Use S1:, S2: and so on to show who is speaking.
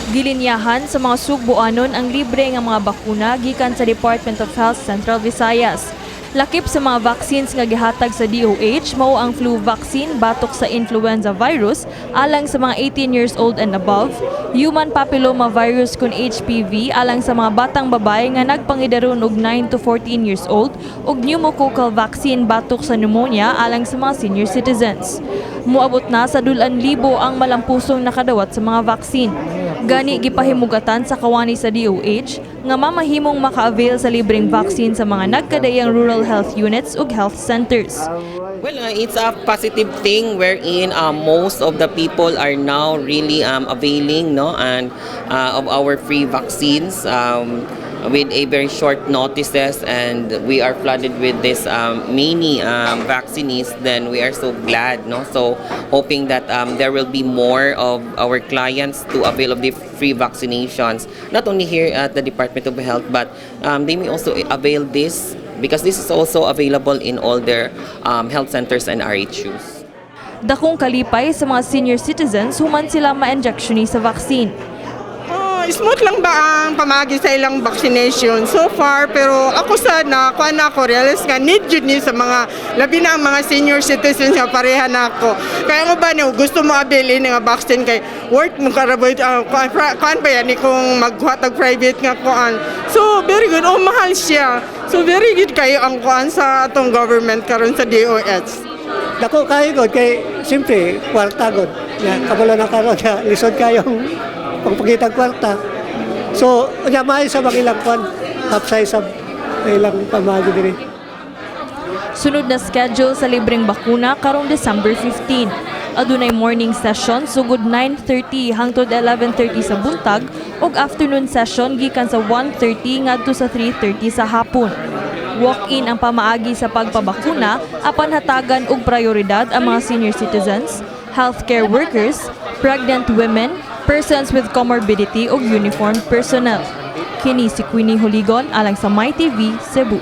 S1: Gilinyahan sa mga Sugbuanon ang libre nga mga bakuna gikan sa Department of Health Central Visayas. Lakip sa mga vaccines nga gihatag sa DOH mao ang flu vaccine batok sa influenza virus alang sa mga 18 years old and above, human papilloma virus kun HPV alang sa mga batang babae nga nagpangidaron og 9 to 14 years old ug pneumococcal vaccine batok sa pneumonia alang sa mga senior citizens. Muabot na sa 2,000 ang malampusong nakadawat sa mga vaccine. Gani gipahimugatan sa kawani sa DOH nga mamahimong maka-avail sa libreng vaccine sa mga nagkadayang rural health units ug health centers.
S2: Well, it's a positive thing wherein most of the people are now really availing and of our free vaccines with a very short notices, and we are flooded with this many vaccines. Then we are so glad, so hoping that there will be more of our clients to avail of the free vaccinations, not only here at the Department of Health, but they may also avail this because this is also available in all their health centers and RHUs.
S1: Dakong kalipay sa mga senior citizens human sila ma-injection ni sa vaccine.
S3: Smooth lang ba ang pamagi sa ilang vaccination so far, pero ako sana, realize nga need yun ni sa mga, labi na ang mga senior citizens nga pareha na ako. Kaya mo ba niyo, gusto mo abilin nga vaccine kay worth mo karaboy, kuan ba yan kung maghuatag private nga kuan. So very good, mahal siya. So very good kayo ang kuan sa atong government karon sa DOH.
S4: Dako kayo god kay siyempre kwarta god. Kabalo na karon lisod kayong pagpakitang kwarta. So, nyamay sa mga ilang kwan, upsize sa ilang pamagi diri.
S1: Sunod na schedule sa libreng bakuna karong December 15. Adunay morning session sugod 9:30 hangtod 11:30 sa buntag ug afternoon session gikan sa 1:30 ngadto sa 3:30 sa hapon. Walk-in ang pamaagi sa pagpabakuna apan hatagan og prioridad ang mga senior citizens, healthcare workers, pregnant women, persons with comorbidity o uniformed personnel. Kini si Queenie Joligon alang sa MyTV, Cebu.